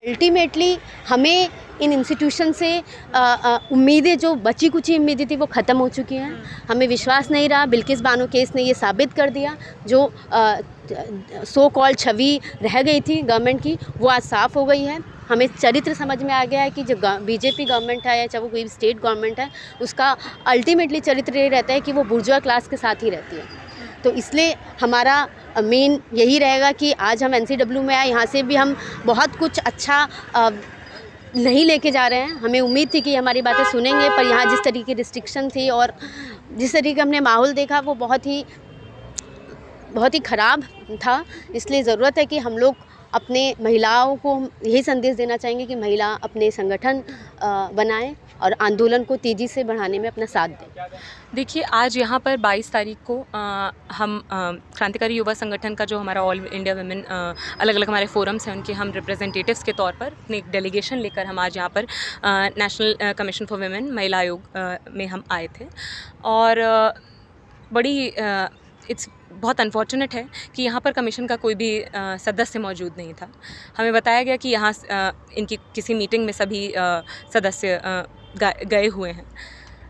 Ultimately हमें इन institution से उम्मीदें, जो बची कुची उम्मीदें थी, वो ख़त्म हो चुकी हैं। हमें विश्वास नहीं रहा। बिल्किस बानो केस ने ये साबित कर दिया, जो सो कॉल छवि रह गई थी गवर्नमेंट की, वो आज साफ़ हो गई है। हमें चरित्र समझ में आ गया है कि जो बीजेपी गवर्नमेंट है, या चाहे वो कोई स्टेट गवर्नमेंट है, उसका अल्टीमेटली चरित्र ये रहता है कि वो बुर्जुआ क्लास के साथ ही रहती है। तो इसलिए हमारा मेन यही रहेगा कि आज हम NCW में आए, यहाँ से भी हम बहुत कुछ अच्छा नहीं लेके जा रहे हैं। हमें उम्मीद थी कि हमारी बातें सुनेंगे, पर यहाँ जिस तरीके की रिस्ट्रिक्शन थी और जिस तरीके का हमने माहौल देखा, वो बहुत ही ख़राब था। इसलिए ज़रूरत है कि हम लोग अपने महिलाओं को यही संदेश देना चाहेंगे कि महिला अपने संगठन बनाएं और आंदोलन को तेज़ी से बढ़ाने में अपना साथ दें। देखिए, आज यहाँ पर 22 तारीख को हम क्रांतिकारी युवा संगठन का जो हमारा ऑल इंडिया वुमेन अलग अलग हमारे फोरम्स हैं, उनके हम रिप्रेजेंटेटिव्स के तौर पर अपनी एक डेलीगेशन लेकर हम आज यहाँ पर नेशनल कमीशन फॉर वुमेन महिला आयोग में हम आए थे। और बड़ी इट्स बहुत अनफॉर्चुनेट है कि यहाँ पर कमीशन का कोई भी सदस्य मौजूद नहीं था। हमें बताया गया कि यहाँ इनकी किसी मीटिंग में सभी सदस्य गए हुए हैं,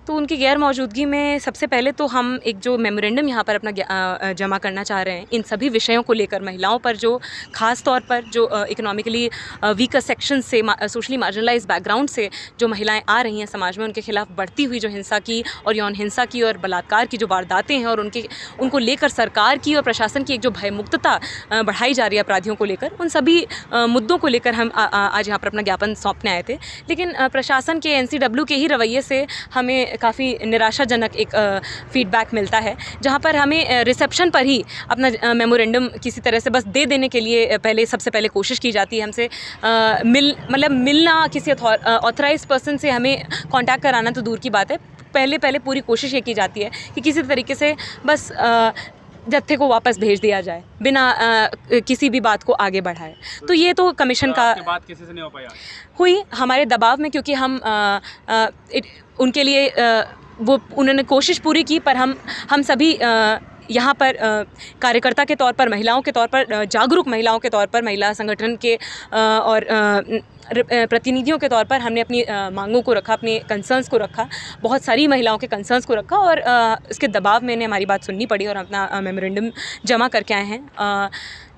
तो उनकी गैर मौजूदगी में सबसे पहले तो हम एक जो मेमोरेंडम यहाँ पर अपना जमा करना चाह रहे हैं, इन सभी विषयों को लेकर महिलाओं पर, जो ख़ास तौर पर जो इकोनॉमिकली वीकर सेक्शन से, सोशली मार्जिनलाइज बैकग्राउंड से जो महिलाएं आ रही हैं समाज में, उनके खिलाफ बढ़ती हुई जो हिंसा की और यौन हिंसा की और बलात्कार की जो वारदातें हैं, और उनको लेकर सरकार की और प्रशासन की एक जो भयमुक्तता बढ़ाई जा रही है अपराधियों को लेकर, उन सभी मुद्दों को लेकर हम आज यहाँ पर अपना ज्ञापन सौंपने आए थे। लेकिन प्रशासन के NCW के ही रवैये से हमें काफ़ी निराशाजनक एक फीडबैक मिलता है, जहाँ पर हमें रिसेप्शन पर ही अपना मेमोरेंडम किसी तरह से बस दे देने के लिए सबसे पहले कोशिश की जाती है हमसे। मिलना किसी ऑथराइज पर्सन से हमें कांटेक्ट कराना तो दूर की बात है, पहले पूरी कोशिश ये की जाती है कि किसी तरीके से बस जत्थे को वापस भेज दिया जाए बिना किसी भी बात को आगे बढ़ाए। तो ये तो कमीशन का बात किसी से नहीं हो पाया, हुई हमारे दबाव में, क्योंकि हम उनके लिए उन्होंने कोशिश पूरी की, पर हम सभी यहाँ पर कार्यकर्ता के तौर पर, महिलाओं के तौर पर, जागरूक महिलाओं के तौर पर, महिला संगठन के और प्रतिनिधियों के तौर पर हमने अपनी मांगों को रखा, अपने कंसर्न्स को रखा, बहुत सारी महिलाओं के कंसर्न्स को रखा, और इसके दबाव में हमारी बात सुननी पड़ी और अपना मेमोरेंडम जमा करके आए हैं।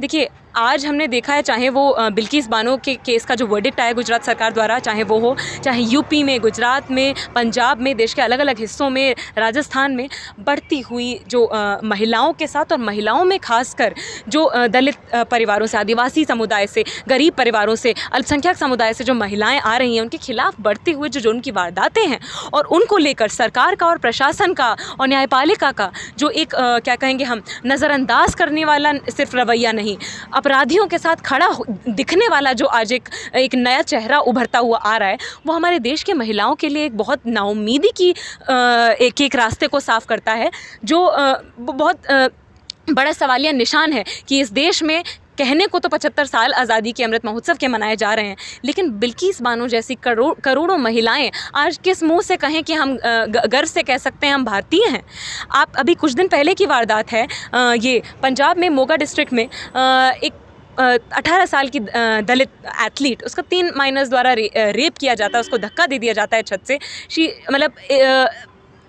देखिए, आज हमने देखा है, चाहे वो बिल्किस बानो के केस का जो वर्डिक्ट आया गुजरात सरकार द्वारा, चाहे वो हो, चाहे यूपी में, गुजरात में, पंजाब में, देश के अलग अलग हिस्सों में, राजस्थान में बढ़ती हुई जो महिलाओं के साथ, और महिलाओं में खासकर जो दलित परिवारों से, आदिवासी समुदाय से, गरीब परिवारों से, अल्पसंख्यक समुदाय से जो महिलाएं आ रही हैं, उनके खिलाफ बढ़ती हुई जो उनकी वारदातें हैं, और उनको लेकर सरकार का और प्रशासन का और न्यायपालिका का जो एक क्या कहेंगे हम, नज़रअंदाज करने वाला सिर्फ रवैया नहीं, अपराधियों के साथ खड़ा दिखने वाला जो आज एक नया चेहरा उभरता हुआ आ रहा है, वो हमारे देश के महिलाओं के लिए एक बहुत नाउम्मीदी की एक रास्ते को साफ करता है, जो बहुत बड़ा सवालिया निशान है कि इस देश में कहने को तो 75 साल आज़ादी के अमृत महोत्सव के मनाए जा रहे हैं, लेकिन बिल्किस बानो जैसी करोड़ों महिलाएं आज किस मुंह से कहें कि हम गर्व से कह सकते हैं हम भारतीय हैं। आप अभी कुछ दिन पहले की वारदात है, ये पंजाब में मोगा डिस्ट्रिक्ट में एक 18 साल की दलित एथलीट, उसका 3 माइनर्स द्वारा रेप किया जाता है, उसको धक्का दे दिया जाता है छत से,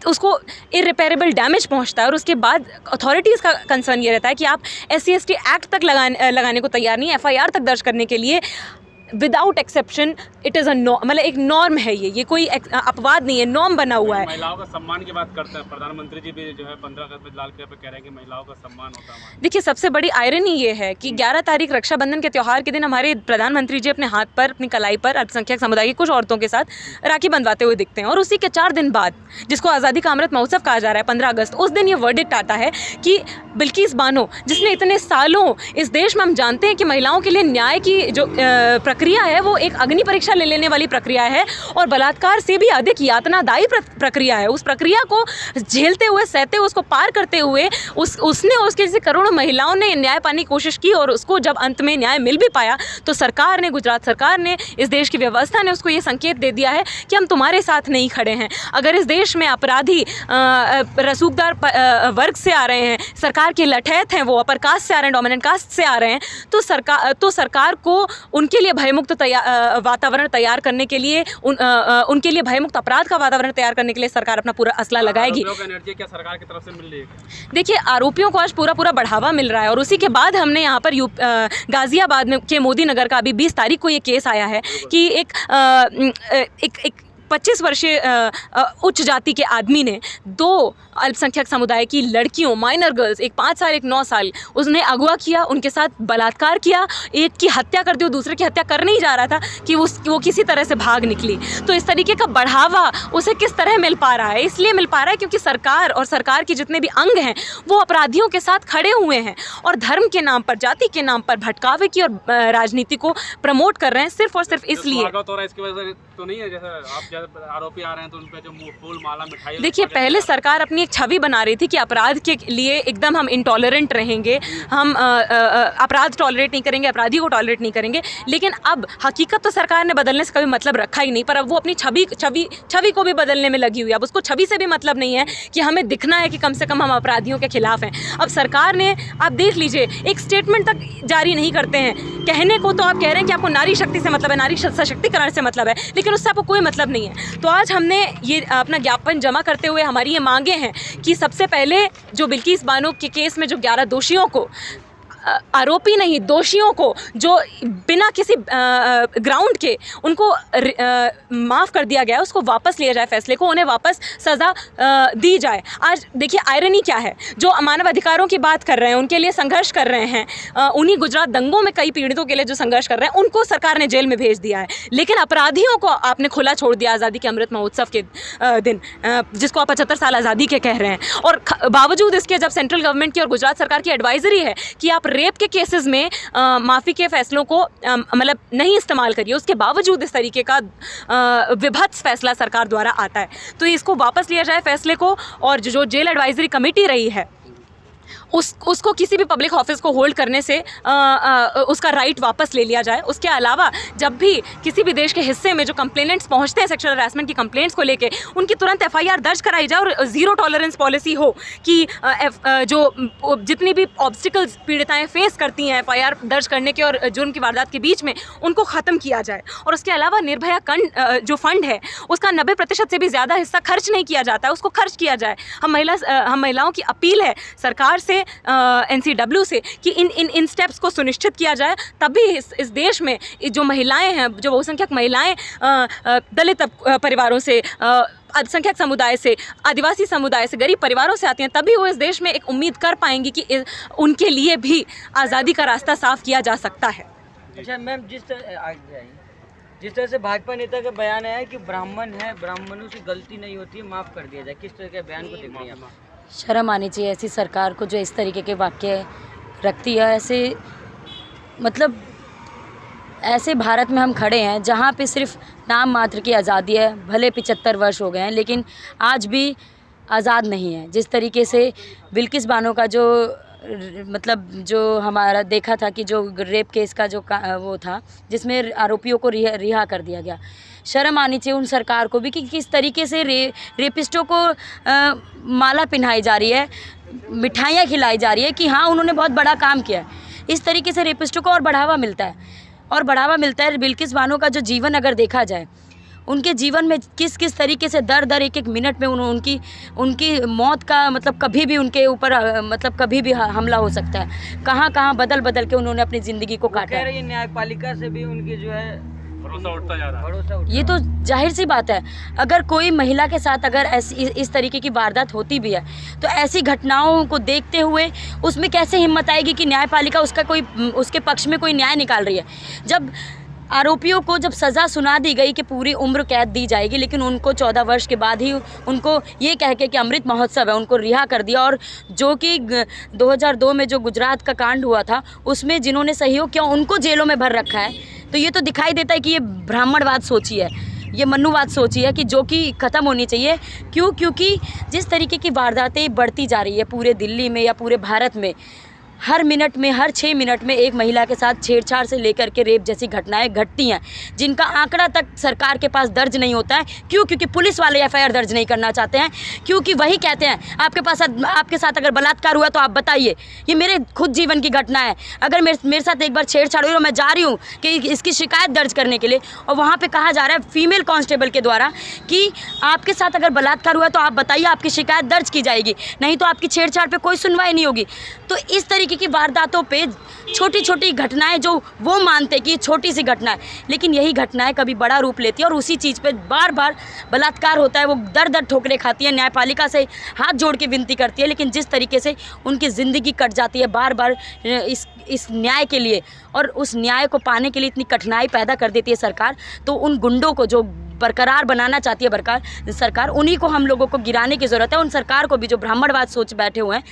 उसको इरिपेरेबल डैमेज पहुंचता है, और उसके बाद अथॉरिटीज़ का कंसर्न ये रहता है कि आप SC/ST एक्ट तक लगाने को तैयार नहीं है, FIR तक दर्ज करने के लिए विदाउट एक्सेप्शन। इट इज़ एक नॉर्म है, ये कोई अपवाद नहीं है, नॉर्म बना हुआ है। महिलाओं का सम्मान की बात करते हैं, प्रधानमंत्री जी भी जो है 15 अगस्त में लाल किले पर कह रहे हैं कि महिलाओं का सम्मान होता है। देखिए, सबसे बड़ी आयरनी ये है कि 11 तारीख रक्षाबंधन के त्यौहार के दिन हमारे प्रधानमंत्री जी अपने हाथ पर, अपनी कलाई पर अल्पसंख्यक समुदाय की कुछ औरतों के साथ राखी बंधवाते हुए दिखते हैं, और उसी के 4 दिन बाद, जिसको आज़ादी का अमृत महोत्सव कहा जा रहा है, 15 अगस्त, उस दिन ये वर्डिक्ट आता है कि बिल्किस बानो, जिसने इतने सालों इस देश में, हम जानते हैं कि महिलाओं के लिए न्याय की जो प्रक्रिया है, वो एक अग्नि परीक्षा ले लेने वाली प्रक्रिया है, और बलात्कार से भी अधिक यातनादायी प्रक्रिया है। उस प्रक्रिया को झेलते हुए, सहते हुए, उसको पार करते हुए उसने और उसके जैसे करोड़ों महिलाओं ने न्याय पाने की कोशिश की, और उसको जब अंत में न्याय मिल भी पाया, तो सरकार ने, गुजरात सरकार ने, इस देश की व्यवस्था ने उसको ये संकेत दे दिया है कि हम तुम्हारे साथ नहीं खड़े हैं। अगर इस देश में अपराधी रसूखदार वर्ग से आ रहे हैं, सरकार के लठैत हैं, वो अपर कास्ट से आ रहे हैं, डोमिनेंट कास्ट से आ रहे हैं, तो सरकार को उनके लिए भय भयमुक्त वातावरण तैयार करने के लिए उनके लिए भयमुक्त अपराध का वातावरण तैयार करने के लिए सरकार अपना पूरा असला लगाएगी। एनर्जी क्या सरकार की तरफ से मिल रही है? देखिए, आरोपियों को आज पूरा बढ़ावा मिल रहा है, और उसी के बाद हमने यहाँ पर गाजियाबाद में के मोदी नगर का अभी 20 तारीख को ये केस आया है कि एक 25 वर्षीय उच्च जाति के आदमी ने 2 अल्पसंख्यक समुदाय की लड़कियों, माइनर गर्ल्स, एक 5 साल एक 9 साल, उसने अगवा किया, उनके साथ बलात्कार किया, एक की हत्या कर दी, दूसरे की हत्या करने ही जा रहा था कि वो किसी तरह से भाग निकली। तो इस तरीके का बढ़ावा उसे किस तरह मिल पा रहा है? इसलिए मिल पा रहा है क्योंकि सरकार और सरकार के जितने भी अंग हैं वो अपराधियों के साथ खड़े हुए हैं और धर्म के नाम पर, जाति के नाम पर भटकावे की और राजनीति को प्रमोट कर रहे हैं, सिर्फ और सिर्फ इसलिए। इसकी वजह से तो नहीं है, जैसे आप आरोपी आ रहे हैं तो उन पे जो फूल माला मिठाई। देखिए, पहले सरकार अपनी एक छवि बना रही थी कि अपराध के लिए एकदम हम इंटॉलरेंट रहेंगे, हम अपराध टॉलरेट नहीं करेंगे, अपराधी को टॉलरेट नहीं करेंगे, लेकिन अब हकीकत तो सरकार ने बदलने से कभी मतलब रखा ही नहीं, पर अब वो अपनी छवि को भी बदलने में लगी हुई है। अब उसको छवि से भी मतलब नहीं है कि हमें दिखना है कि कम से कम हम अपराधियों के खिलाफ हैं। अब सरकार ने, आप देख लीजिए, एक स्टेटमेंट तक जारी नहीं करते हैं। कहने को तो आप कह रहे हैं कि आपको नारी शक्ति से मतलब है, नारी सशक्तिकरण से मतलब है, लेकिन उससे आपको कोई मतलब नहीं है। तो आज हमने ये अपना ज्ञापन जमा करते हुए हमारी ये मांगे हैं कि सबसे पहले जो बिल्किस बानो के केस में जो 11 दोषियों को, आरोपी नहीं, दोषियों को जो बिना किसी ग्राउंड के उनको माफ़ कर दिया गया, उसको वापस लिया जाए, फैसले को, उन्हें वापस सज़ा दी जाए। आज देखिए आयरनी क्या है, जो मानव अधिकारों की बात कर रहे हैं, उनके लिए संघर्ष कर रहे हैं, उन्हीं गुजरात दंगों में कई पीड़ितों के लिए जो संघर्ष कर रहे हैं, उनको सरकार ने जेल में भेज दिया है, लेकिन अपराधियों को आपने खुला छोड़ दिया आज़ादी के अमृत महोत्सव के दिन, जिसको आप 75 साल आज़ादी के कह रहे हैं। और बावजूद इसके जब सेंट्रल गवर्नमेंट की और गुजरात सरकार की एडवाइजरी है कि आप रेप के केसेस में माफ़ी के फैसलों को मतलब नहीं इस्तेमाल करिए, उसके बावजूद इस तरीके का विभत्स फैसला सरकार द्वारा आता है, तो इसको वापस लिया जाए फैसले को, और जो जेल एडवाइजरी कमेटी रही है उसको किसी भी पब्लिक ऑफिस को होल्ड करने से उसका राइट वापस ले लिया जाए। उसके अलावा जब भी किसी भी देश के हिस्से में जो कंप्लेनेंट्स पहुंचते हैं सेक्सुअल हरासमेंट की कंप्लेंट्स को लेके, उनकी तुरंत एफआईआर दर्ज कराई जाए और ज़ीरो टॉलरेंस पॉलिसी हो कि जो जितनी भी ऑब्स्टिकल्स पीड़िताएं फेस करती हैं एफआईआर दर्ज करने के और जुर्म की वारदात के बीच में, उनको ख़त्म किया जाए। और उसके अलावा निर्भया जो फंड है उसका 90% से भी ज़्यादा हिस्सा खर्च नहीं किया जाता है, उसको खर्च किया जाए। हम महिलाओं की अपील है सरकार से, NCW से, कि इन स्टेप्स को सुनिश्चित किया जाए, तभी इस देश में जो महिलाएं हैं, जो बहुसंख्यक महिलाएं दलित परिवारों से, अल्पसंख्यक समुदाय से, आदिवासी समुदाय से, गरीब परिवारों से आती हैं, तभी वो इस देश में एक उम्मीद कर पाएंगी कि उनके लिए भी आज़ादी का रास्ता साफ किया जा सकता है। अच्छा मैम, जिस तरह से भाजपा नेता का बयान है कि ब्राह्मण है, ब्राह्मणों से गलती नहीं होती है, माफ़ कर दिया जाए, किस तरह के बयान को देख रही हैं आप? शर्म आनी चाहिए ऐसी सरकार को जो इस तरीके के वाक्य रखती है। ऐसे भारत में हम खड़े हैं जहाँ पे सिर्फ नाम मात्र की आज़ादी है, भले 75 वर्ष हो गए हैं लेकिन आज भी आज़ाद नहीं है। जिस तरीके से बिल्किस बानो का जो हमारा देखा था कि जो रेप केस का जो वो था, जिसमें आरोपियों को रिहा कर दिया गया, शर्म आनी चाहिए उन सरकार को भी कि किस तरीके से रेपिस्टों को माला पहनाई जा रही है, मिठाइयाँ खिलाई जा रही है कि हाँ उन्होंने बहुत बड़ा काम किया है। इस तरीके से रेपिस्टों को और बढ़ावा मिलता है। बिल्किस बानो का जो जीवन अगर देखा जाए, उनके जीवन में किस तरीके से दर एक मिनट में उनकी मौत का कभी भी उनके ऊपर कभी भी हमला हो सकता है। कहाँ बदल के उन्होंने अपनी ज़िंदगी को काटा है। न्यायपालिका से भी उनकी जो है भरोसा उठता जा रहा है। ये तो जाहिर सी बात है, अगर कोई महिला के साथ अगर इस तरीके की वारदात होती भी है तो ऐसी घटनाओं को देखते हुए उसमें कैसे हिम्मत आएगी कि न्यायपालिका उसके पक्ष में कोई न्याय निकाल रही है। जब आरोपियों को जब सज़ा सुना दी गई कि पूरी उम्र कैद दी जाएगी, लेकिन उनको 14 वर्ष के बाद ही उनको ये कह के कि अमृत महोत्सव है, उनको रिहा कर दिया। और जो कि 2002 में जो गुजरात का कांड हुआ था उसमें जिन्होंने सहयोग किया उनको जेलों में भर रखा है। तो ये तो दिखाई देता है कि ये ब्राह्मणवाद सोची है, ये मनुवाद सोची है कि जो कि ख़त्म होनी चाहिए। क्योंकि जिस तरीके की वारदातें बढ़ती जा रही है पूरे दिल्ली में या पूरे भारत में, हर मिनट में, हर 6 मिनट में एक महिला के साथ छेड़छाड़ से लेकर के रेप जैसी घटनाएं घटती हैं, जिनका आंकड़ा तक सरकार के पास दर्ज नहीं होता है। क्यों? क्योंकि पुलिस वाले FIR दर्ज नहीं करना चाहते हैं, क्योंकि वही कहते हैं आपके साथ अगर बलात्कार हुआ तो आप बताइए। ये मेरे खुद जीवन की घटना है। अगर मेरे साथ एक बार छेड़छाड़ हुई और मैं जा रही हूँ कि इसकी शिकायत दर्ज करने के लिए, और वहाँ पर कहा जा रहा है फीमेल कांस्टेबल के द्वारा कि आपके साथ अगर बलात्कार हुआ तो आप बताइए, आपकी शिकायत दर्ज की जाएगी, नहीं तो आपकी छेड़छाड़ पे कोई सुनवाई नहीं होगी। तो इस तरीके की वारदातों पे छोटी छोटी घटनाएं जो वो मानते कि छोटी सी घटना है, लेकिन यही घटनाएं कभी बड़ा रूप लेती है और उसी चीज़ पे बार बार बलात्कार होता है। वो दर दर ठोकरें खाती है, न्यायपालिका से हाथ जोड़ के विनती करती है, लेकिन जिस तरीके से उनकी ज़िंदगी कट जाती है बार बार इस न्याय के लिए, और उस न्याय को पाने के लिए इतनी कठिनाई पैदा कर देती है सरकार, तो उन गुंडों को जो बरकरार बनाना चाहती है सरकार, उन्हीं को हम लोगों को गिराने की ज़रूरत है। उन सरकार को भी जो ब्राह्मणवाद सोच बैठे हुए हैं,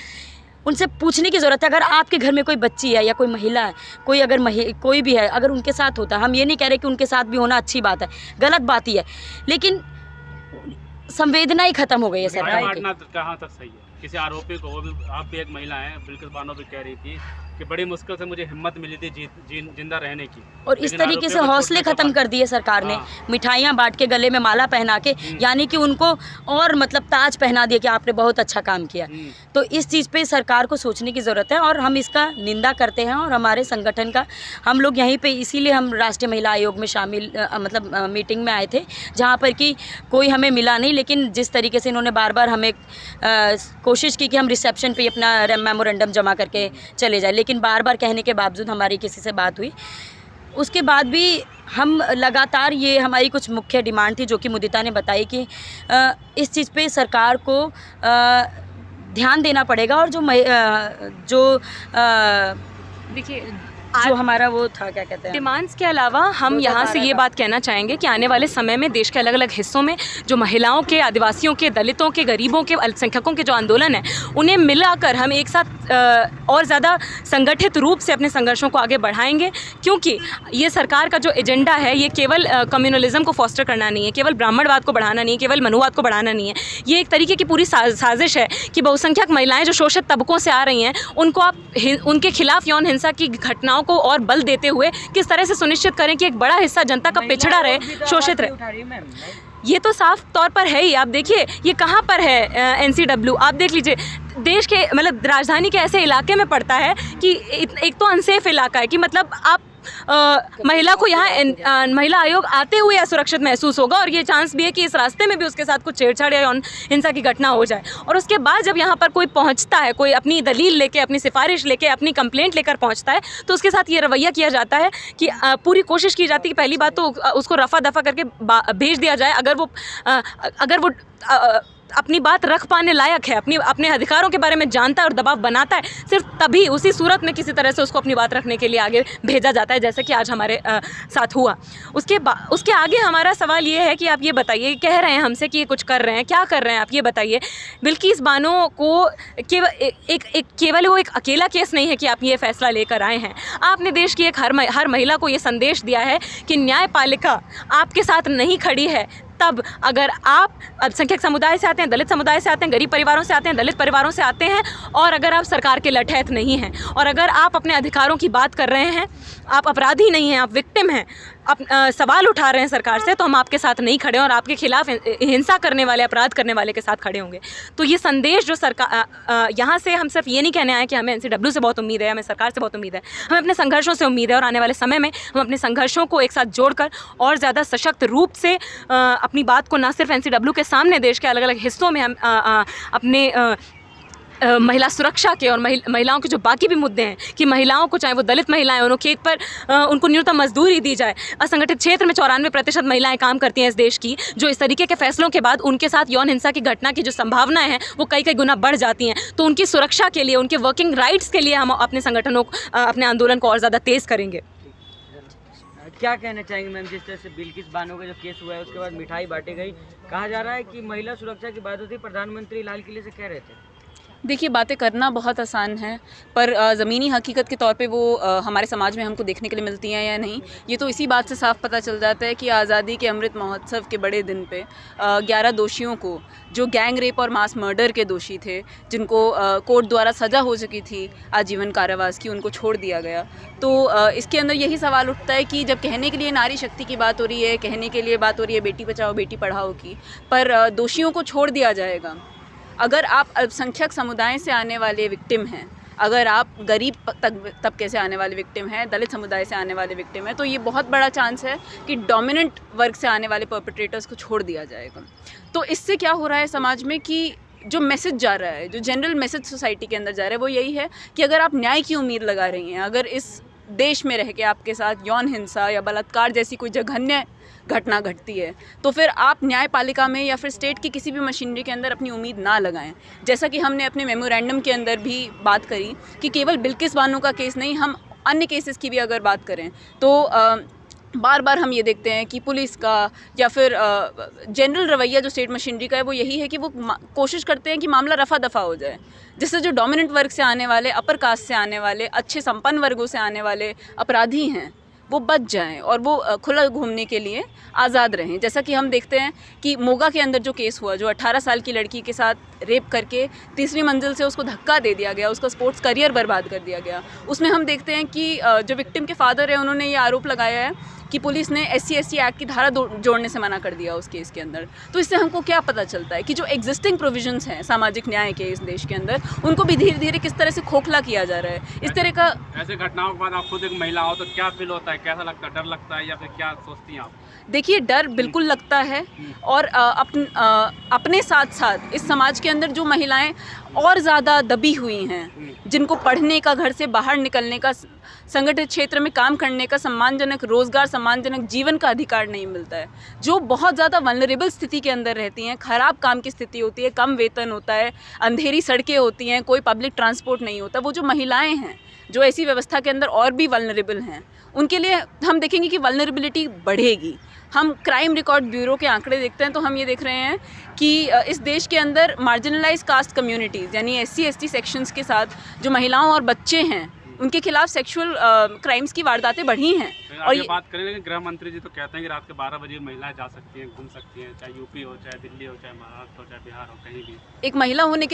उनसे पूछने की ज़रूरत है। अगर आपके घर में कोई बच्ची है या कोई महिला है, कोई अगर कोई भी है, अगर उनके साथ होता है, हम ये नहीं कह रहे कि उनके साथ भी होना अच्छी बात है, गलत बात ही है, लेकिन संवेदना ही खत्म हो गई है सरकार की। कहाँ तक सही है? किसी आरोपी को, वो भी आप भी एक महिला हैं, बिल्किस बानो भी कह रही थी कि बड़ी मुश्किल से मुझे हिम्मत मिली थी जिंदा रहने की, और इस तरीके से हौसले ख़त्म कर दिए सरकार ने। मिठाइयाँ बांट के, गले में माला पहना के, यानी कि उनको और मतलब ताज पहना दिया कि आपने बहुत अच्छा काम किया। तो इस चीज़ पे सरकार को सोचने की ज़रूरत है, और हम इसका निंदा करते हैं। और हमारे संगठन का हम लोग यहीं पे, इसीलिए हम राष्ट्रीय महिला आयोग में शामिल मीटिंग में आए थे, जहाँ पर कि कोई हमें मिला नहीं, लेकिन जिस तरीके से इन्होंने बार बार हमें कोशिश की कि हम रिसेप्शन पे अपना मेमोरेंडम जमा करके चले जाए, लेकिन बार बार कहने के बावजूद हमारी किसी से बात हुई। उसके बाद भी हम लगातार, ये हमारी कुछ मुख्य डिमांड थी जो कि मुदिता ने बताई कि इस चीज़ पे सरकार को ध्यान देना पड़ेगा, और देखिए जो हमारा वो था, क्या कहते हैं, डिमांड्स के अलावा हम यहाँ से ये बात कहना चाहेंगे कि आने वाले समय में देश के अलग अलग हिस्सों में जो महिलाओं के, आदिवासियों के, दलितों के, गरीबों के, अल्पसंख्यकों के जो आंदोलन है, उन्हें मिलाकर हम एक साथ और ज़्यादा संगठित रूप से अपने संघर्षों को आगे बढ़ाएंगे। क्योंकि ये सरकार का जो एजेंडा है, ये केवल कम्युनलिज्म को फॉस्टर करना नहीं है, केवल ब्राह्मणवाद को बढ़ाना नहीं है, केवल मनुवाद को बढ़ाना नहीं है। ये एक तरीके की पूरी साजिश है कि बहुसंख्यक महिलाएं जो शोषित तबकों से आ रही हैं, उनको आप उनके खिलाफ यौन हिंसा की घटनाओं को और बल देते हुए किस तरह से सुनिश्चित करें कि एक बड़ा हिस्सा जनता का पिछड़ा रहे, शोषित रहे। ये तो साफ तौर पर है ही। आप देखिए ये कहाँ पर है NCW, आप देख लीजिए, देश के मतलब राजधानी के ऐसे इलाके में पड़ता है कि एक तो अनसेफ इलाका है कि मतलब आप महिला को यहाँ महिला आयोग आते हुए असुरक्षित महसूस होगा, और ये चांस भी है कि इस रास्ते में भी उसके साथ कुछ छेड़छाड़ या यौन हिंसा की घटना हो जाए। और उसके बाद जब यहाँ पर कोई पहुँचता है, कोई अपनी दलील लेके, अपनी सिफारिश लेके, अपनी कंप्लेंट लेकर पहुँचता है, तो उसके साथ ये रवैया किया जाता है कि पूरी कोशिश की जाती है कि पहली बात तो उसको रफा दफा करके भेज दिया जाए। अगर वो अपनी बात रख पाने लायक है, अपने अधिकारों के बारे में जानता है और दबाव बनाता है, सिर्फ तभी उसी सूरत में किसी तरह से उसको अपनी बात रखने के लिए आगे भेजा जाता है, जैसे कि आज हमारे साथ हुआ। उसके आगे हमारा सवाल ये है कि आप ये बताइए, कह रहे हैं हमसे कि ये कुछ कर रहे हैं, क्या कर रहे हैं आप ये बताइए। बिल्किस बानो को केवल वो एक अकेला केस नहीं है कि आप ये फैसला लेकर आए हैं। आपने देश की एक हर महिला को ये संदेश दिया है कि न्यायपालिका आपके साथ नहीं खड़ी है। तब अगर आप अल्पसंख्यक समुदाय से आते हैं, दलित समुदाय से आते हैं, गरीब परिवारों से आते हैं, दलित परिवारों से आते हैं, और अगर आप सरकार के लठैत नहीं हैं, और अगर आप अपने अधिकारों की बात कर रहे हैं, आप अपराधी नहीं हैं, आप विक्टिम हैं, आप सवाल उठा रहे हैं सरकार से, तो हम आपके साथ नहीं खड़े और आपके खिलाफ हिंसा करने वाले, अपराध करने वाले के साथ खड़े होंगे। तो ये संदेश जो सरकार, यहाँ से हम सिर्फ ये नहीं कहने आए कि हमें NCW से बहुत उम्मीद है, हमें सरकार से बहुत उम्मीद है, हमें अपने संघर्षों से उम्मीद है, और आने वाले समय में हम अपने संघर्षों को एक साथ जोड़कर और ज़्यादा सशक्त रूप से अपनी बात को न सिर्फ NCW के सामने, देश के अलग अलग हिस्सों में हम अपने महिला सुरक्षा के और महिलाओं के जो बाकी भी मुद्दे हैं कि महिलाओं को, चाहे वो दलित महिलाएं, उन्होंने खेत पर उनको न्यूनतम मजदूरी दी जाए। असंगठित क्षेत्र में 94% महिलाएं काम करती हैं इस देश की, जो इस तरीके के फैसलों के बाद उनके साथ यौन हिंसा की घटना की जो संभावनाएं हैं वो कई गुना बढ़ जाती हैं। तो उनकी सुरक्षा के लिए, उनके वर्किंग राइट्स के लिए हम अपने संगठनों, अपने आंदोलन को और ज़्यादा तेज़ करेंगे। क्या कहना चाहेंगे मैम, जिस तरह से बिल्किस बानो का जो केस हुआ है उसके बाद मिठाई बांटी गई, कहा जा रहा है कि महिला सुरक्षा की बात होती, प्रधानमंत्री लाल किले से कह रहे थे? देखिए, बातें करना बहुत आसान है, पर ज़मीनी हकीकत के तौर पे वो हमारे समाज में हमको देखने के लिए मिलती हैं या नहीं, ये तो इसी बात से साफ पता चल जाता है कि आज़ादी के अमृत महोत्सव के बड़े दिन पे 11 दोषियों को, जो गैंग रेप और मास मर्डर के दोषी थे, जिनको कोर्ट द्वारा सज़ा हो चुकी थी आजीवन कारावास की, उनको छोड़ दिया गया। तो इसके अंदर यही सवाल उठता है कि जब कहने के लिए नारी शक्ति की बात हो रही है, कहने के लिए बात हो रही है बेटी बचाओ बेटी पढ़ाओ की, पर दोषियों को छोड़ दिया जाएगा। अगर आप अल्पसंख्यक समुदाय से आने वाले विक्टिम हैं, अगर आप गरीब तबके से आने वाले विक्टिम हैं, दलित समुदाय से आने वाले विक्टिम हैं, तो ये बहुत बड़ा चांस है कि डोमिनेंट वर्ग से आने वाले परपेट्रेटर्स को छोड़ दिया जाएगा। तो इससे क्या हो रहा है समाज में कि जो मैसेज जा रहा है, जो जनरल मैसेज सोसाइटी के अंदर जा रहा है, वो यही है कि अगर आप न्याय की उम्मीद लगा रही हैं, अगर इस देश में रह के आपके साथ यौन हिंसा या बलात्कार जैसी कोई जघन्य घटना घटती है, तो फिर आप न्यायपालिका में या फिर स्टेट की किसी भी मशीनरी के अंदर अपनी उम्मीद ना लगाएं। जैसा कि हमने अपने मेमोरेंडम के अंदर भी बात करी कि केवल बिल्किस बानो का केस नहीं, हम अन्य केसेस की भी अगर बात करें तो बार बार हम ये देखते हैं कि पुलिस का या फिर जनरल रवैया जो स्टेट मशीनरी का है वो यही है कि वो कोशिश करते हैं कि मामला रफा दफा हो जाए, जिससे जो डोमिनेंट वर्ग से आने वाले, अपर कास्ट से आने वाले, अच्छे संपन्न वर्गों से आने वाले अपराधी हैं वो बच जाएं और वो खुला घूमने के लिए आज़ाद रहें। जैसा कि हम देखते हैं कि मोगा के अंदर जो केस हुआ, जो 18 साल की लड़की के साथ रेप करके तीसरी मंजिल से उसको धक्का दे दिया गया, उसका स्पोर्ट्स करियर बर्बाद कर दिया गया, उसमें हम देखते हैं कि जो विक्टिम के फादर हैं उन्होंने ये आरोप लगाया है कि पुलिस ने SC/ST एक्ट की धारा जोड़ने से मना कर दिया उस केस के अंदर। तो इससे हमको क्या पता चलता है कि जो एग्जिस्टिंग प्रोविजंस हैं सामाजिक न्याय के इस देश के अंदर, उनको भी धीरे धीरे किस तरह से खोखला किया जा रहा है। इस तरह का ऐसे घटनाओं के बाद आप खुद एक महिला हो तो क्या फील होता है, कैसा लगता है, डर लगता है या फिर क्या सोचती हैं आप? देखिए, डर बिल्कुल लगता है और अपने साथ साथ इस समाज के अंदर जो महिलाएं और ज़्यादा दबी हुई हैं, जिनको पढ़ने का, घर से बाहर निकलने का, संगठित क्षेत्र में काम करने का, सम्मानजनक रोज़गार, सम्मानजनक जीवन का अधिकार नहीं मिलता है, जो बहुत ज़्यादा वल्नरेबल स्थिति के अंदर रहती हैं, ख़राब काम की स्थिति होती है, कम वेतन होता है, अंधेरी सड़कें होती हैं, कोई पब्लिक ट्रांसपोर्ट नहीं होता, वो जो महिलाएं हैं जो ऐसी व्यवस्था के अंदर और भी वल्नरेबल हैं, उनके लिए हम देखेंगे कि वल्नरेबिलिटी बढ़ेगी। हम क्राइम रिकॉर्ड ब्यूरो के आंकड़े देखते हैं तो हम ये देख रहे हैं कि इस देश के अंदर मार्जिनलाइज कास्ट कम्युनिटीज़ यानी SC/ST सेक्शंस के साथ जो महिलाओं और बच्चे हैं, उनके खिलाफ सेक्सुअल क्राइम्स की वारदातें बढ़ी हैं। और ये बात करें, लेकिन गृह मंत्री जी तो कहते हैं कि रात के 12 बजे महिलाएं जा सकती हैं, घूम सकती हैं, चाहे यूपी हो, चाहे दिल्ली हो, चाहे महाराष्ट्र हो, चाहे बिहार हो, कहीं भी। एक महिला होने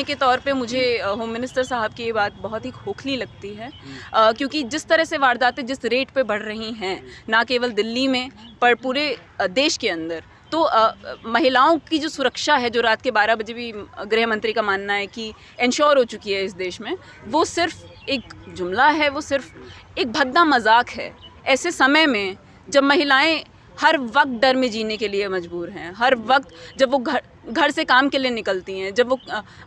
के तौर पे मुझे होम मिनिस्टर साहब की ये बात बहुत ही खोखली लगती है, क्योंकि जिस तरह से वारदातें जिस रेट पे बढ़ रही हैं, ना केवल दिल्ली में पर पूरे देश के अंदर, तो महिलाओं की जो सुरक्षा है, जो रात के 12 बजे भी गृह मंत्री का मानना है कि इंश्योर हो चुकी है इस देश में, वो सिर्फ एक जुमला है, वो सिर्फ एक भद्दा मजाक है। ऐसे समय में जब महिलाएं हर वक्त डर में जीने के लिए मजबूर हैं, हर वक्त जब वो घर से काम के लिए निकलती हैं, जब वो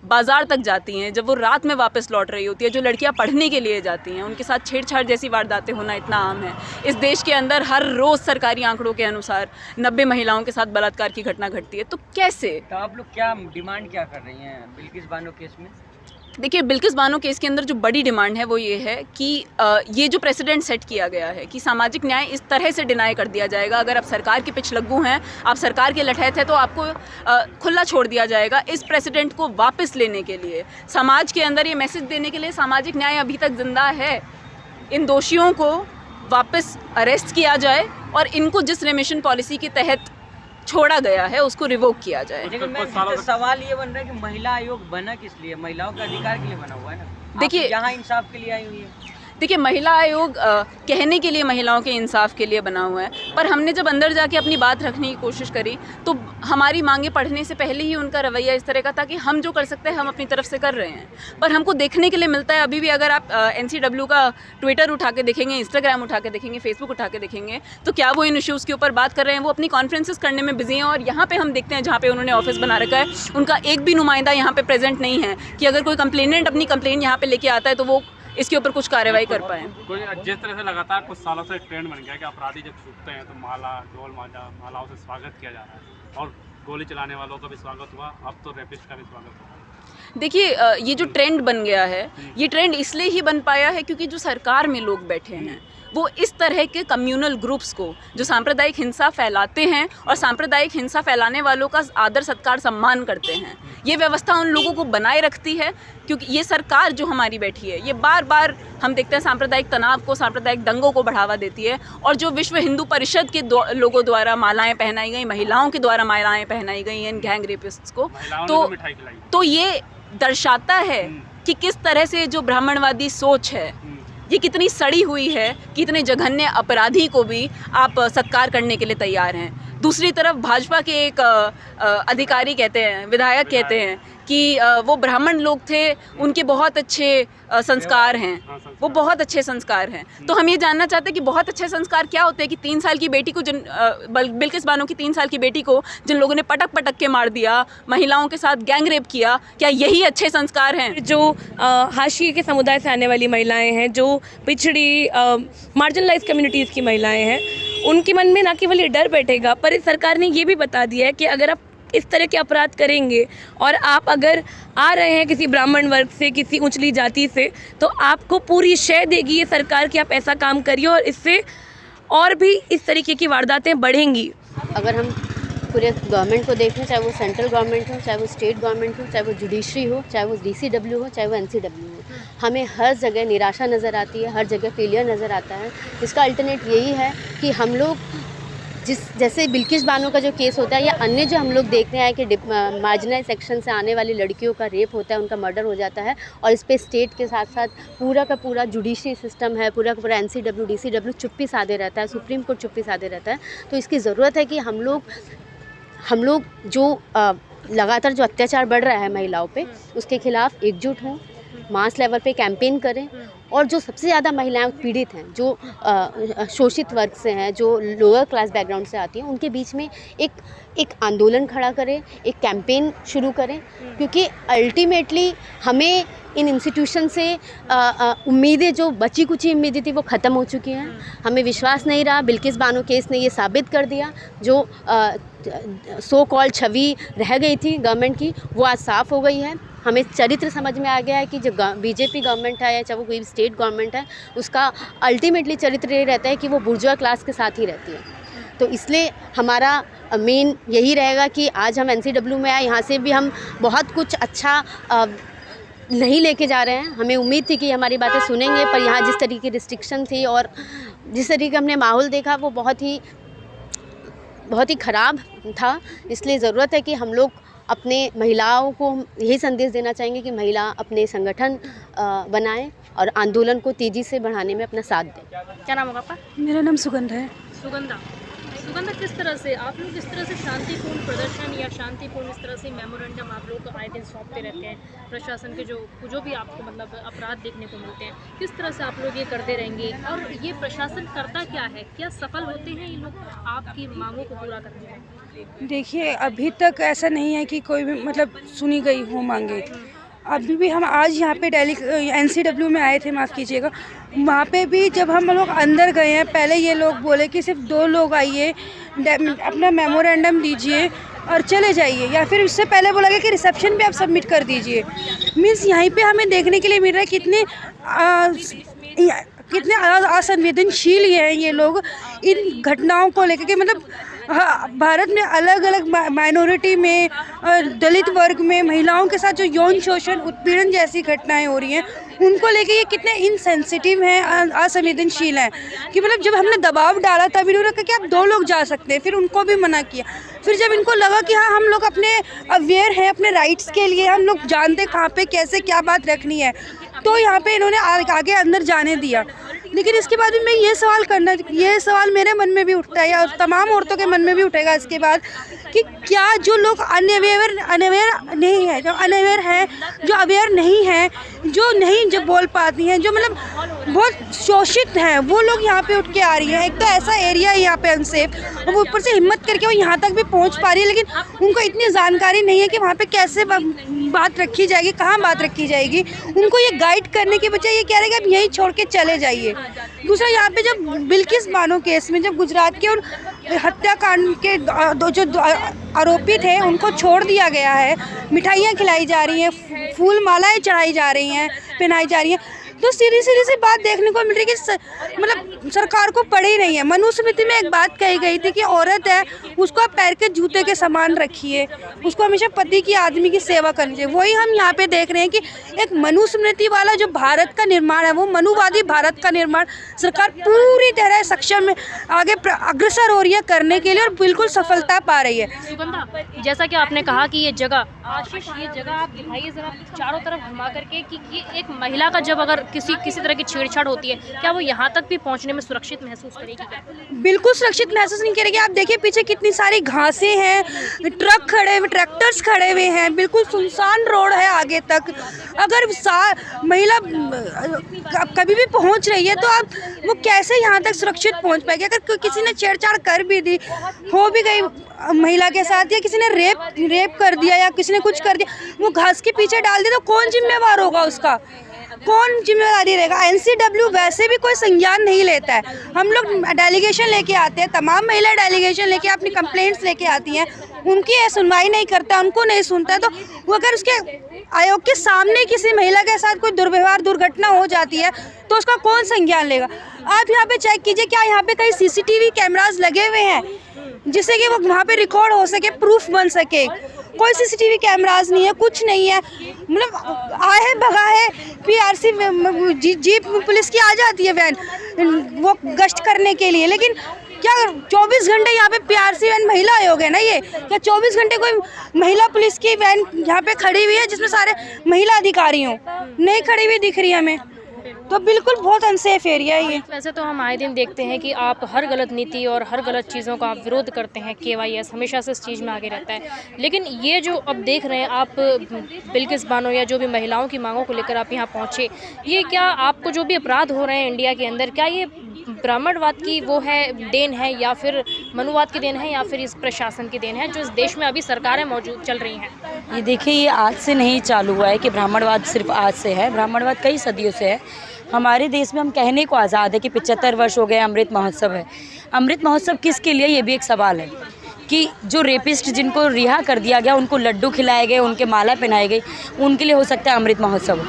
बाज़ार तक जाती हैं, जब वो रात में वापस लौट रही होती है, जो लड़कियां पढ़ने के लिए जाती हैं, उनके साथ छेड़छाड़ जैसी वारदातें होना इतना आम है। इस देश के अंदर हर रोज़ सरकारी आंकड़ों के अनुसार 90 महिलाओं के साथ बलात्कार की घटना घटती है। तो कैसे, तो आप लोग क्या डिमांड क्या कर रही हैं बिल्किस बानो केस में? देखिए, बिल्किस बानो केस के अंदर जो बड़ी डिमांड है वो ये है कि ये जो प्रेसिडेंट सेट किया गया है कि सामाजिक न्याय इस तरह से डिनाई कर दिया जाएगा, अगर आप सरकार के पिछलग्गू हैं, आप सरकार के लठैत हैं, तो आपको खुला छोड़ दिया जाएगा। इस प्रेसिडेंट को वापस लेने के लिए, समाज के अंदर ये मैसेज देने के लिए सामाजिक न्याय अभी तक जिंदा है। इन दोषियों को वापस अरेस्ट किया जाए और इनको जिस रेमिशन पॉलिसी के तहत छोड़ा गया है उसको रिवोक किया जाए। लेकिन मैं सवाल ये बन रहा है कि महिला आयोग बना किस लिए? महिलाओं के अधिकार के लिए बना हुआ है ना। देखिए, यहाँ इंसाफ के लिए आई हुई है। देखिए, महिला आयोग कहने के लिए महिलाओं के इंसाफ के लिए बना हुआ है, पर हमने जब अंदर जाके अपनी बात रखने की कोशिश करी तो हमारी मांगे पढ़ने से पहले ही उनका रवैया इस तरह का था कि हम जो कर सकते हैं हम अपनी तरफ से कर रहे हैं। पर हमको देखने के लिए मिलता है अभी भी, अगर आप NCW का ट्विटर उठा के देखेंगे, इंस्टाग्राम उठा के देखेंगे, फेसबुक उठा के देखेंगे, तो क्या वो इन इश्यूज़ के ऊपर बात कर रहे हैं? वो अपनी कॉन्फ्रेंसेस करने में बिजी हैं। और यहाँ पर हम देखते हैं जहाँ पर उन्होंने ऑफिस बना रखा है, उनका एक भी नुमाइंदा यहाँ पर प्रेजेंट नहीं है कि अगर कोई कंप्लेनेंट अपनी कंप्लेंट यहाँ पर लेके आता है तो वो इसके ऊपर कुछ कार्रवाई कर पाए। कोई जिस तरह से लगातार कुछ सालों से ट्रेंड बन गया कि अपराधी जब छूटते हैं तो मालाओं से स्वागत किया जा रहा है, और गोली चलाने वालों का भी स्वागत हुआ, अब तो रेपिस्ट का भी स्वागत हुआ। देखिए, ये जो ट्रेंड बन गया है, ये ट्रेंड इसलिए ही बन पाया है क्योंकि जो सरकार में लोग बैठे हैं वो इस तरह के कम्युनल ग्रुप्स को जो सांप्रदायिक हिंसा फैलाते हैं और सांप्रदायिक हिंसा फैलाने वालों का आदर सत्कार सम्मान करते हैं, ये व्यवस्था उन लोगों को बनाए रखती है। क्योंकि ये सरकार जो हमारी बैठी है, ये बार बार हम देखते हैं सांप्रदायिक तनाव को, सांप्रदायिक दंगों को बढ़ावा देती है। और जो विश्व हिंदू परिषद के लोगों द्वारा मालाएं पहनाई गई, महिलाओं के द्वारा मालाएं पहनाई गई इन गैंग रेपिस्ट्स को, तो ये दर्शाता है कि किस तरह से जो ब्राह्मणवादी सोच है ये कितनी सड़ी हुई है कि इतने जघन्य अपराधी को भी आप सत्कार करने के लिए तैयार हैं। दूसरी तरफ भाजपा के एक अधिकारी कहते हैं, विधायक कहते हैं कि वो ब्राह्मण लोग थे, उनके बहुत अच्छे संस्कार हैं, वो बहुत अच्छे संस्कार हैं। तो हम ये जानना चाहते हैं कि बहुत अच्छे संस्कार क्या होते हैं कि 3 साल की बेटी को बिल्किस बानो की 3 साल की बेटी को जिन लोगों ने पटक पटक के मार दिया, महिलाओं के साथ गैंग रेप किया, क्या यही अच्छे संस्कार हैं? जो हाशिए के समुदाय से आने वाली महिलाएं हैं, जो पिछड़ी मार्जिनलाइज कम्युनिटीज़ की महिलाएं हैं, उनके मन में ना केवल ये डर बैठेगा, पर इस सरकार ने ये भी बता दिया है कि अगर आप इस तरह के अपराध करेंगे और आप अगर आ रहे हैं किसी ब्राह्मण वर्ग से, किसी उंचली जाति से, तो आपको पूरी शय देगी ये सरकार कि आप ऐसा काम करिए और इससे और भी इस तरीके की वारदातें बढ़ेंगी। अगर हम पूरे गवर्नमेंट को देखें, चाहे वो सेंट्रल गवर्नमेंट हो, चाहे वो स्टेट गवर्नमेंट हो, चाहे वो जुडिशरी हो, चाहे वो DCW हो, चाहे वो NCW हो, हमें हर जगह निराशा नज़र आती है, हर जगह फेलियर नज़र आता है। इसका अल्टरनेट यही है कि हम लोग जैसे बिल्किस बानो का जो केस होता है या अन्य जो हम लोग देखते हैं कि मार्जिनलाइज सेक्शन से आने वाली लड़कियों का रेप होता है, उनका मर्डर हो जाता है, और इस पे स्टेट के साथ साथ पूरा का पूरा जुडिशरी सिस्टम है, पूरा का पूरा NCW DCW चुप्पी साधे रहता है, सुप्रीम कोर्ट चुप्पी साधे रहता है। तो इसकी ज़रूरत है कि हम लोग जो लगातार जो अत्याचार बढ़ रहा है महिलाओं पे, उसके खिलाफ एकजुट हों, मास लेवल पे कैंपेन करें, और जो सबसे ज़्यादा महिलाएं पीड़ित हैं, जो शोषित वर्ग से हैं, जो लोअर क्लास बैकग्राउंड से आती हैं, उनके बीच में एक आंदोलन खड़ा करें, एक कैंपेन शुरू करें। क्योंकि अल्टीमेटली हमें इन इंस्टीट्यूशन से उम्मीदें, जो बची कुची उम्मीदें थी, वो ख़त्म हो चुकी हैं। हमें विश्वास नहीं रहा। बिल्किस बानो केस ने ये साबित कर दिया, जो सो कॉल्ड छवि रह गई थी गवर्नमेंट की, वो आज साफ़ हो गई है। हमें चरित्र समझ में आ गया है कि जो BJP गवर्नमेंट है या चाहे वो कोई स्टेट गवर्नमेंट है, उसका अल्टीमेटली चरित्र ये रहता है कि वो बुर्जुआ क्लास के साथ ही रहती है। तो इसलिए हमारा मेन यही रहेगा कि आज हम NCW में आए, यहाँ से भी हम बहुत कुछ अच्छा नहीं लेके जा रहे हैं। हमें उम्मीद थी कि हमारी बातें सुनेंगे, पर यहाँ जिस तरीके की रिस्ट्रिक्शन थी और जिस तरीके का हमने माहौल देखा, वो बहुत ही ख़राब था। इसलिए ज़रूरत है कि हम लोग अपने महिलाओं को यही संदेश देना चाहेंगे कि महिला अपने संगठन बनाएं और आंदोलन को तेज़ी से बढ़ाने में अपना साथ दें। क्या नाम होगा आपका? मेरा नाम सुगंधा है। सुगंधा, किस तरह से आप लोग इस तरह से शांतिपूर्ण प्रदर्शन या शांतिपूर्ण इस तरह से मेमोरेंडम आप लोग आए दिन सौंपते रहते हैं प्रशासन के, जो भी आपको मतलब अपराध देखने को मिलते हैं, किस तरह से आप लोग ये करते रहेंगे? और ये प्रशासन करता क्या है? क्या सफल होते हैं ये लोग आपकी मांगों को पूरा करने में? देखिए, अभी तक ऐसा नहीं है कि कोई भी मतलब सुनी गई हो मांगे। अभी भी हम आज यहाँ पे NCW में आए थे, माफ़ कीजिएगा, वहाँ पे भी जब हम लोग अंदर गए हैं, पहले ये लोग बोले कि सिर्फ 2 लोग आइए, अपना मेमोरेंडम दीजिए और चले जाइए, या फिर इससे पहले बोला गया कि रिसेप्शन पे आप सबमिट कर दीजिए। मीन्स यहीं पे हमें देखने के लिए मिल रहा है कितने असंवेदनशील हैं ये लोग इन घटनाओं को लेकर के। मतलब भारत में अलग अलग माइनॉरिटी में, दलित वर्ग में महिलाओं के साथ जो यौन शोषण, उत्पीड़न जैसी घटनाएं हो रही हैं, उनको लेके ये कितने इनसेंसिटिव हैं, असंवेदनशील हैं कि मतलब जब हमने दबाव डाला तब इन्होंने कहा कि आप 2 लोग जा सकते हैं, फिर उनको भी मना किया। फिर जब इनको लगा कि हाँ, हम लोग अपने अवेयर हैं अपने राइट्स के लिए, हम लोग जानते कहाँ पे कैसे क्या बात रखनी है, तो यहाँ पे इन्होंने आगे अंदर जाने दिया। लेकिन इसके बाद भी मैं ये सवाल मेरे मन में भी उठता है और तमाम औरतों के मन में भी उठेगा इसके बाद कि क्या जो लोग अनअवेयर नहीं है, जो अनअवेयर है, जो अवेयर नहीं है, जो बोल पाती हैं, जो मतलब बहुत शोषित हैं, वो लोग यहाँ पे उठ के आ रही हैं। एक तो ऐसा एरिया है यहाँ पे अनसेफ, और वो ऊपर से हिम्मत करके वो यहाँ तक भी पहुँच पा रही है, लेकिन उनको इतनी जानकारी नहीं है कि वहाँ पे कैसे बात रखी जाएगी, कहाँ बात रखी जाएगी। उनको ये गाइड करने के बजाय ये कह रहे हैं कि आप यहीं छोड़ के चले जाइए। दूसरा, यहाँ पे जब बिल्किस बानो केस में जब गुजरात के और हत्याकांड के जो आरोपी थे उनको छोड़ दिया गया है, मिठाइयाँ खिलाई जा रही हैं, फूल मालाएँ चढ़ाई जा रही हैं, पहनाई जा रही हैं, तो सीधी सी बात देखने को मिल रही है कि मतलब सरकार को पड़ी ही नहीं है। मनुस्मृति में एक बात कही गई थी कि औरत है उसको आप पैर के जूते के समान रखिए, उसको हमेशा पति की आदमी की सेवा करनी चाहिए। वही हम यहाँ पे देख रहे हैं कि एक मनुस्मृति वाला जो भारत का निर्माण है, वो मनुवादी भारत का निर्माण सरकार पूरी तरह सक्षम में आगे अग्रसर हो रही है करने के लिए और बिल्कुल सफलता पा रही है। सुगंधा, जैसा कि आपने कहा कि ये जगह, आशीष ये जगह आप दिखाइए ज़रा चारों तरफ घुमा करके कि ये एक महिला का जब अगर किसी तरह की छेड़छाड़ होती है, क्या वो यहाँ तक भी पहुँचने में सुरक्षित महसूस करेगी क्या? बिल्कुल सुरक्षित महसूस नहीं करेगी। आप देखिए पीछे कितनी सारी घासें हैं, ट्रक खड़े हुए, ट्रैक्टर्स खड़े हुए हैं, बिल्कुल सुनसान रोड है आगे तक। अगर महिला कभी भी पहुंच रही है तो आप वो कैसे यहाँ तक सुरक्षित पहुंच पाएगी? अगर किसी ने छेड़छाड़ कर भी दी, हो भी गई महिला के साथ, या किसी ने रेप कर दिया या किसी ने कुछ कर दिया, वो घास के पीछे डाल दिया, तो कौन जिम्मेवार होगा उसका? कौन जिम्मेदारी रहेगा? एनसीडब्ल्यू वैसे भी कोई संज्ञान नहीं लेता है। हम लोग डेलीगेशन लेके आते हैं, तमाम महिला डेलीगेशन लेके अपनी कंप्लेंट्स लेके आती हैं, उनकी सुनवाई नहीं करता, उनको नहीं सुनता है। तो वो अगर उसके आयोग के सामने किसी महिला के साथ कोई दुर्व्यवहार दुर्घटना हो जाती है तो उसका कौन संज्ञान लेगा? आप यहाँ पे चेक कीजिए, क्या यहाँ पे कई सीसीटीवी कैमरास लगे हुए हैं जिससे कि वो वहाँ पे रिकॉर्ड हो सके, प्रूफ बन सके? कोई सीसीटीवी कैमरास नहीं है, कुछ नहीं है। मतलब आए भगा है पीआरसी जीप पुलिस की आ जाती है वैन वो गश्त करने के लिए, लेकिन क्या 24 घंटे यहाँ पे पीआरसी वैन महिला आयोग है ना, ये क्या 24 घंटे कोई महिला पुलिस की वैन यहाँ पे खड़ी हुई है जिसमें सारे महिला अधिकारी हों? नहीं खड़ी हुई दिख रही है हमें, तो बिल्कुल बहुत अनसेफ एरिया है ये। वैसे तो हम आए दिन देखते हैं कि आप हर गलत नीति और हर गलत चीज़ों का आप विरोध करते हैं, KYS हमेशा से इस चीज़ में आगे रहता है, लेकिन ये जो अब देख रहे हैं आप बिल्किस बानो या जो भी महिलाओं की मांगों को लेकर आप यहाँ पहुँचे, ये क्या आपको जो भी अपराध हो रहे हैं इंडिया के अंदर, क्या ये ब्राह्मणवाद की वो है देन है या फिर मनुवाद की देन है या फिर इस प्रशासन की देन है जो इस देश में अभी सरकारें मौजूद चल रही हैं? ये देखिए, ये आज से नहीं चालू हुआ है कि ब्राह्मणवाद सिर्फ आज से है, ब्राह्मणवाद कई सदियों से है। हमारे देश में हम कहने को आज़ाद है कि 75 वर्ष हो गए, अमृत महोत्सव है। अमृत महोत्सव किसके लिए, ये भी एक सवाल है कि जो रेपिस्ट जिनको रिहा कर दिया गया, उनको लड्डू खिलाए गए, उनके माला पहनाई गई, उनके लिए हो सकता है अमृत महोत्सव।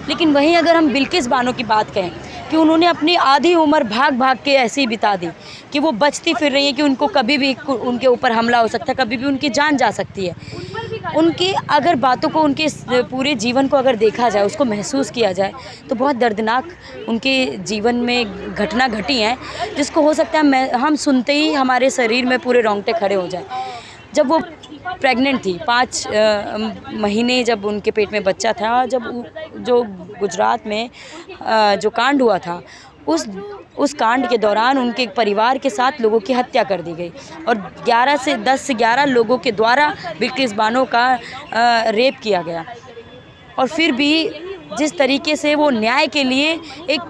लेकिन वहीं अगर हम बिल्किस बानो की बात कहें कि उन्होंने अपनी आधी उम्र भाग भाग के ऐसे ही बिता दी कि वो बचती फिर रही है कि उनको कभी भी उनके ऊपर हमला हो सकता है, कभी भी उनकी जान जा सकती है। उनकी अगर बातों को, उनके पूरे जीवन को अगर देखा जाए, उसको महसूस किया जाए तो बहुत दर्दनाक उनके जीवन में घटना घटी हैं जिसको हो सकता है हम सुनते ही हमारे शरीर में पूरे रोंगटे खड़े हो जाए। जब वो प्रेग्नेंट थी, 5 महीने जब उनके पेट में बच्चा था, जब जो गुजरात में जो कांड हुआ था, उस कांड के दौरान उनके परिवार के 7 लोगों की हत्या कर दी गई और 10 से 11 लोगों के द्वारा बिल्किस बानो का रेप किया गया। और फिर भी जिस तरीके से वो न्याय के लिए एक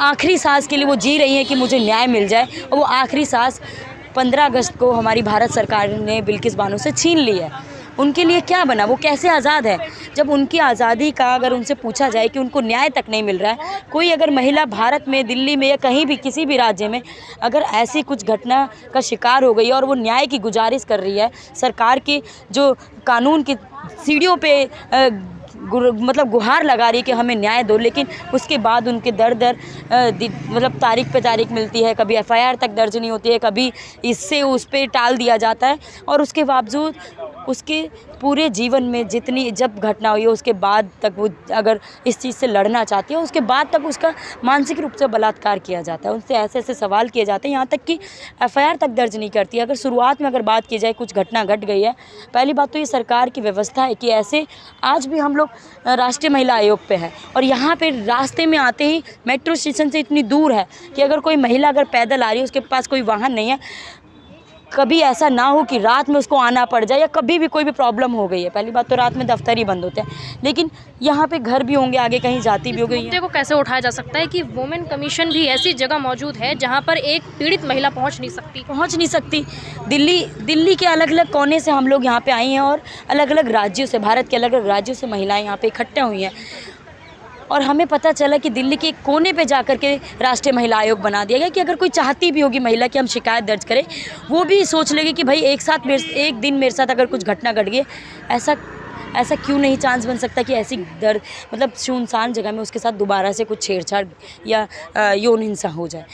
आखिरी सांस के लिए वो जी रही हैं कि मुझे न्याय मिल जाए, और वो आखिरी सांस 15 अगस्त को हमारी भारत सरकार ने बिल्किस बानो से छीन ली है। उनके लिए क्या बना, वो कैसे आज़ाद है? जब उनकी आज़ादी का अगर उनसे पूछा जाए कि उनको न्याय तक नहीं मिल रहा है, कोई अगर महिला भारत में, दिल्ली में या कहीं भी किसी भी राज्य में अगर ऐसी कुछ घटना का शिकार हो गई और वो न्याय की गुजारिश कर रही है, सरकार की जो कानून की सीढ़ियों पे मतलब गुहार लगा रही है कि हमें न्याय दो, लेकिन उसके बाद उनके दर मतलब तारीख पे तारीख मिलती है, कभी FIR तक दर्ज नहीं होती है, कभी इससे उस पर टाल दिया जाता है, और उसके बावजूद उसके पूरे जीवन में जितनी जब घटना हुई है उसके बाद तक वो अगर इस चीज़ से लड़ना चाहती है, उसके बाद तक उसका मानसिक रूप से बलात्कार किया जाता है, उनसे ऐसे ऐसे सवाल किए जाते हैं, यहाँ तक कि FIR तक दर्ज नहीं करती है। अगर शुरुआत में अगर बात की जाए कुछ घटना घट गई है, पहली बात तो ये सरकार की व्यवस्था है कि ऐसे आज भी हम लोग राष्ट्रीय महिला आयोग पे है, और यहाँ पे रास्ते में आते ही मेट्रो स्टेशन से इतनी दूर है कि अगर कोई महिला अगर पैदल आ रही है, उसके पास कोई वाहन नहीं है, कभी ऐसा ना हो कि रात में उसको आना पड़ जाए या कभी भी कोई भी प्रॉब्लम हो गई है। पहली बात तो रात में दफ्तर ही बंद होते हैं, लेकिन यहाँ पे घर भी होंगे, आगे कहीं जाती भी होगी। मुद्दे को कैसे उठाया जा सकता है कि वुमेन कमीशन भी ऐसी जगह मौजूद है जहाँ पर एक पीड़ित महिला पहुँच नहीं सकती। दिल्ली के अलग अलग कोने से हम लोग यहाँ पे आई हैं और अलग अलग राज्यों से, भारत के अलग अलग राज्यों से महिलाएँ यहाँ पे इकट्ठे हुई हैं, और हमें पता चला कि दिल्ली के कोने पे जाकर के राष्ट्रीय महिला आयोग बना दिया गया कि अगर कोई चाहती भी होगी महिला कि हम शिकायत दर्ज करें, वो भी सोच लेगी कि भाई एक दिन मेरे साथ अगर कुछ घटना घट गई, ऐसा ऐसा क्यों नहीं चांस बन सकता कि ऐसी दर्द मतलब सुनसान जगह में उसके साथ दोबारा से कुछ छेड़छाड़ या यौन हिंसा हो जाए।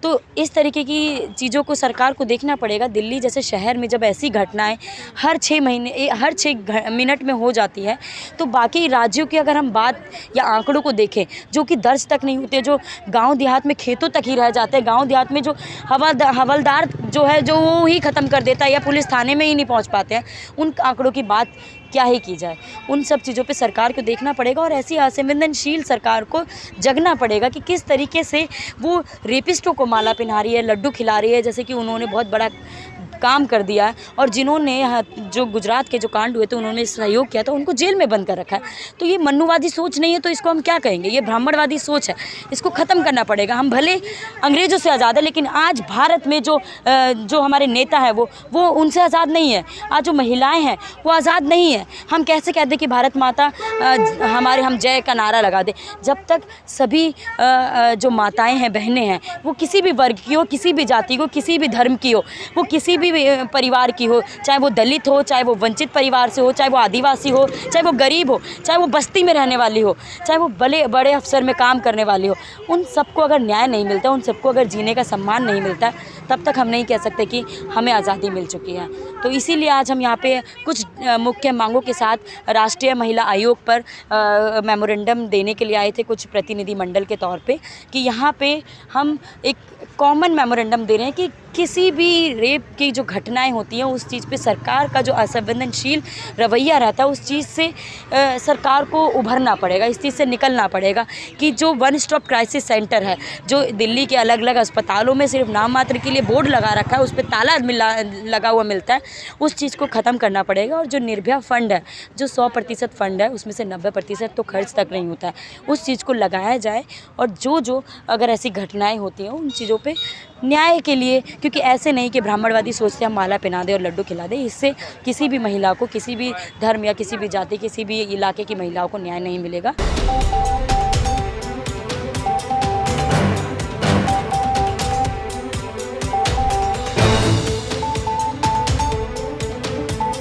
तो इस तरीके की चीज़ों को सरकार को देखना पड़ेगा। दिल्ली जैसे शहर में जब ऐसी घटनाएं हर 6 महीने हर 6 मिनट में हो जाती है, तो बाकी राज्यों की अगर हम बात या आंकड़ों को देखें जो कि दर्ज तक नहीं होते, जो गांव देहात में खेतों तक ही रह जाते हैं, गांव देहात में जो हवलदार जो है जो वो ही ख़त्म कर देता है या पुलिस थाने में ही नहीं पहुंच पाते हैं, उन आंकड़ों की बात क्या ही की जाए। उन सब चीज़ों पे सरकार को देखना पड़ेगा और ऐसी असंवेदनशील सरकार को जगना पड़ेगा कि किस तरीके से वो रेपिस्टों को माला पहना रही है, लड्डू खिला रही है, जैसे कि उन्होंने बहुत बड़ा काम कर दिया है। और जिन्होंने जो गुजरात के जो कांड हुए थे उन्होंने सहयोग किया था, उनको जेल में बंद कर रखा है। तो ये मनुवादी सोच नहीं है तो इसको हम क्या कहेंगे, ये ब्राह्मणवादी सोच है, इसको ख़त्म करना पड़ेगा। हम भले अंग्रेज़ों से आज़ाद है लेकिन आज भारत में जो हमारे नेता है वो उनसे आज़ाद नहीं है। आज जो महिलाएं हैं वो आज़ाद नहीं है। हम कैसे कह दें कि भारत माता हम जय का नारा लगा दें, जब तक सभी जो माताएं हैं, बहनें हैं, वो किसी भी वर्ग की हो, किसी भी जाति को, किसी भी धर्म की हो, वो किसी भी परिवार की हो, चाहे वो दलित हो, चाहे वो वंचित परिवार से हो, चाहे वो आदिवासी हो, चाहे वो गरीब हो, चाहे वो बस्ती में रहने वाली हो, चाहे वो बड़े अफसर में काम करने वाली हो, उन सबको अगर न्याय नहीं मिलता, उन सबको अगर जीने का सम्मान नहीं मिलता, तब तक हम नहीं कह सकते कि हमें आज़ादी मिल चुकी है। तो इसीलिए आज हम यहाँ पे कुछ मुख्य मांगों के साथ राष्ट्रीय महिला आयोग पर मेमोरेंडम देने के लिए आए थे, कुछ प्रतिनिधि मंडल के तौर पे, कि यहाँ पे हम एक कॉमन मेमोरेंडम दे रहे हैं कि किसी भी रेप की जो घटनाएं होती हैं उस चीज़ पे सरकार का जो असंवेदनशील रवैया रहता है, उस चीज़ से सरकार को उभरना पड़ेगा, इस चीज़ से निकलना पड़ेगा कि जो वन स्टॉप क्राइसिस सेंटर है, जो दिल्ली के अलग अलग अस्पतालों में सिर्फ नाम मात्र के लिए बोर्ड लगा रखा है, उस पर ताला लगा हुआ मिलता है, उस चीज़ को ख़त्म करना पड़ेगा। और जो निर्भया फ़ंड है, जो 100% फ़ंड है, उसमें से 90% तो खर्च तक नहीं होता है, उस चीज़ को लगाया जाए। और जो अगर ऐसी घटनाएँ होती हैं उन चीज़ों पर न्याय के लिए, क्योंकि ऐसे नहीं कि ब्राह्मणवादी सोच से हम माला पहना दें और लड्डू खिला दें, इससे किसी भी महिला को, किसी भी धर्म या किसी भी जाति, किसी भी इलाके की महिलाओं को न्याय नहीं मिलेगा।